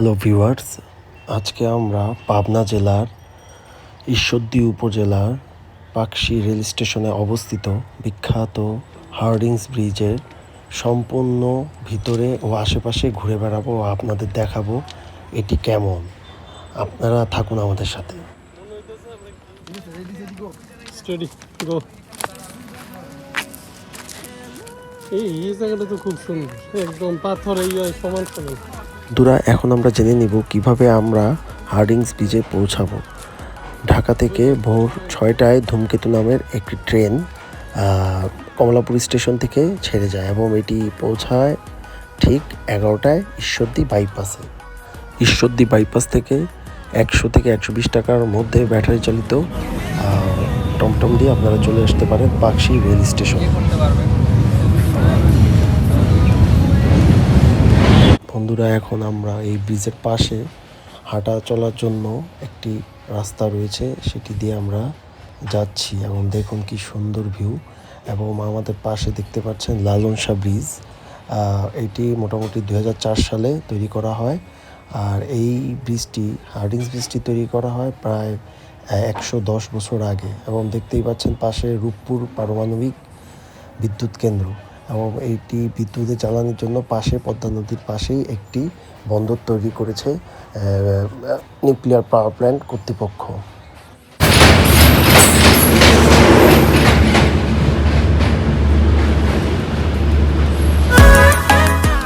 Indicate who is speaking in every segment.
Speaker 1: Hello viewers, আজকে আমরা পাবনা জেলার ঈশ্বরদী উপজেলার পাকশি রেল স্টেশনে অবস্থিত বিখ্যাত হার্ডিংস ব্রিজের সম্পূর্ণ ভিতরে ও আশেপাশে ঘুরে বেড়াবো ও আপনাদের দেখাবো এটি কেমন। আপনারা থাকুন আমাদের সাথে।
Speaker 2: এই জায়গাটা তো খুব সুন্দর, একদম পাথর সমান সমান।
Speaker 1: বন্ধুরা, এখন আমরা জেনে নিব কিভাবে আমরা হার্ডিংস ব্রিজে পৌঁছাবো। ঢাকা থেকে ভোর 6টায় ধূমকেতু নামের একটি ট্রেন কমলাপুর স্টেশন থেকে ছেড়ে যায় এবং এটি পৌঁছায় ঠিক 11টায় ঈশ্বরদী বাইপাসে। ঈশ্বরদী বাইপাস থেকে 100 থেকে 120 টাকার মধ্যে ব্যাটারি চালিত টমটম দিয়ে আপনারা চলে আসতে পারেন পাকশি রেল স্টেশনে। বন্ধুরা, এখন আমরা এই ব্রিজের পাশে হাঁটা চলার জন্য একটি রাস্তা রয়েছে, সেটি দিয়ে আমরা যাচ্ছি এবং দেখুন কি সুন্দর ভিউ। এবং আমাদের পাশে দেখতে পাচ্ছেন লালন শাহ ব্রিজ। এটি মোটামুটি 2004 সালে তৈরি করা হয়। আর এই ব্রিজটি হার্ডিংস ব্রিজটি তৈরি করা হয় প্রায় 110 বছর আগে। এবং দেখতেই পাচ্ছেন পাশে রূপপুর পারমাণবিক বিদ্যুৎ কেন্দ্র এবং এইটি বিদ্যুতের জ্বালানির জন্য পাশে পদ্মা নদীর পাশেই একটি বন্দর তৈরি করেছে নিউক্লিয়ার পাওয়ার প্ল্যান্ট কর্তৃপক্ষ।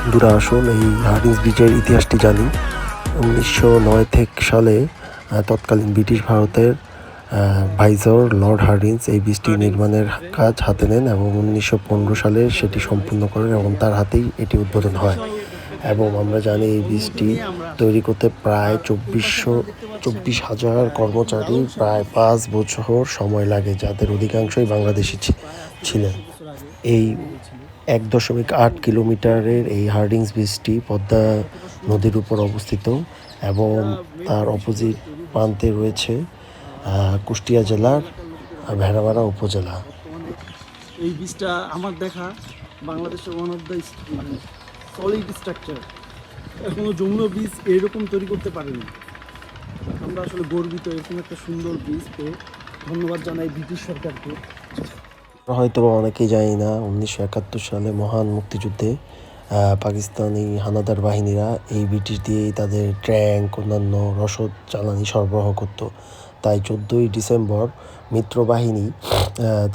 Speaker 1: বন্ধুরা, আসুন এই হার্ডিংস ব্রিজের ইতিহাসটি জানি। 1909 সালে তৎকালীন ব্রিটিশ ভারতের ভাইসরয় লর্ড হার্ডিঞ্জ এই ব্রিজটি নির্মাণের কাজ হাতে নেন এবং 1915 সালে সেটি সম্পূর্ণ করেন এবং তার হাতেই এটি উদ্বোধন হয়। এবং আমরা জানি এই ব্রিজটি তৈরি করতে প্রায় 24,000 কর্মচারী প্রায় 5 বছর সময় লাগে, যাদের অধিকাংশই বাংলাদেশি ছিলেন। এই 1.8 কিলোমিটারের এই হার্ডিংস ব্রিজটি পদ্মা নদীর উপর অবস্থিত এবং তার অপোজিট প্রান্তে রয়েছে কুষ্টিয়া জেলার ভেড়ামারা উপজেলা।
Speaker 3: এই ব্রিজটা আমার দেখা বাংলাদেশের one of the solid structure. এখনো যমুনা ব্রিজ এরকম তৈরি করতে পারেনি। আমরা আসলে গর্বিত এরকম একটা সুন্দর ব্রিজ পেয়ে। ধন্যবাদ জানাই ব্রিটিশ সরকারকে।
Speaker 1: হয়তো অনেকেই জানি না, 1971 সালে মহান মুক্তিযুদ্ধে পাকিস্তানি হানাদার বাহিনীরা এই ব্রিটিশ দিয়েই তাদের ট্যাঙ্ক অন্যান্য রসদ জ্বালানি সরবরাহ করত। তাই 14ই ডিসেম্বর মিত্রবাহিনী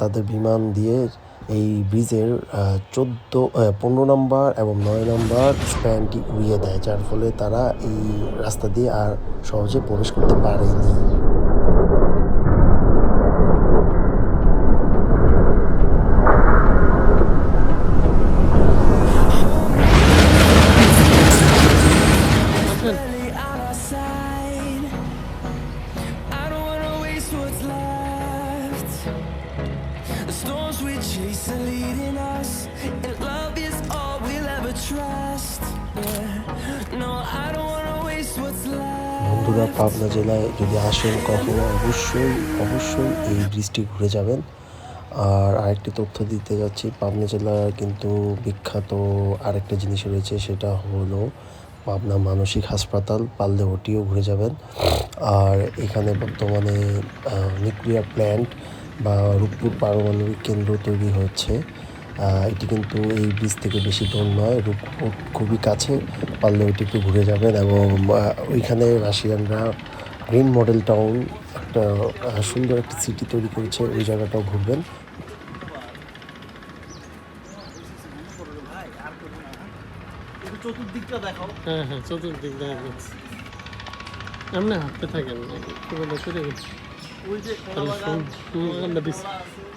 Speaker 1: তাদের বিমান দিয়ে এই ব্রিজের 15 নম্বর এবং 9 নম্বর স্প্যানটি উড়িয়ে দেয়, যার ফলে তারা এই রাস্তা দিয়ে আর সহজে প্রবেশ করতে পারেনি। বন্ধুরা, পাবনা জেলায় যদি আসেন কখনো অবশ্যই এই ব্রিজটি ঘুরে যাবেন। আর আরেকটি তথ্য দিতে যাচ্ছি, পাবনা জেলার কিন্তু বিখ্যাত আরেকটা জিনিস রয়েছে, সেটা হলো পাবনা মানসিক হাসপাতাল। পারলে ওটিও ঘুরে যাবেন। আর এখানে বর্তমানে নিউক্লিয়ার প্ল্যান্ট বা রূপপুর পারমাণবিক কেন্দ্র তৈরি হচ্ছে। এটি কিন্তু এই ব্রিজ থেকে বেশি দূর নয়, রূপপুর খুবই কাছে। পারলে ওইটি একটু ঘুরে যাবেন এবং ওইখানে রাশিয়ানরা গ্রিন মডেল টাউন একটা সুন্দর একটি সিটি তৈরি করেছে, ওই জায়গাটাও ঘুরবেন।
Speaker 3: চতুর্দিকটা দেখাও।
Speaker 2: হ্যাঁ, চতুর্দিক দেখা যাচ্ছে। এমনি হাঁটতে থাকেন,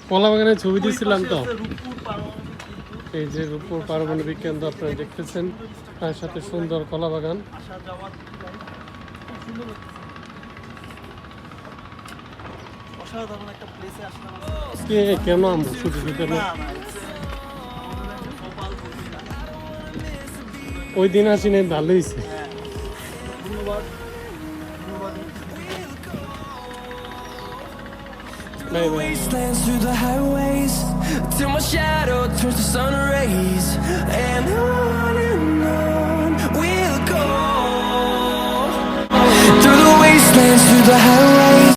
Speaker 2: কলা বাগানের ছবি দিয়েছিলাম তো। এই যে রূপপুর পারমাণবিক কেন্দ্র আপনারা দেখতেছেন, তার সাথে সুন্দর কলা বাগান। কেন আমরা ছুটি কেন ওই দিন আসি নাই, ভালো হয়েছে।
Speaker 3: ধন্যবাদ।
Speaker 4: Wastelands through the highways till my shadow turns to sun rays, and on we'll go. wastelands through the highways.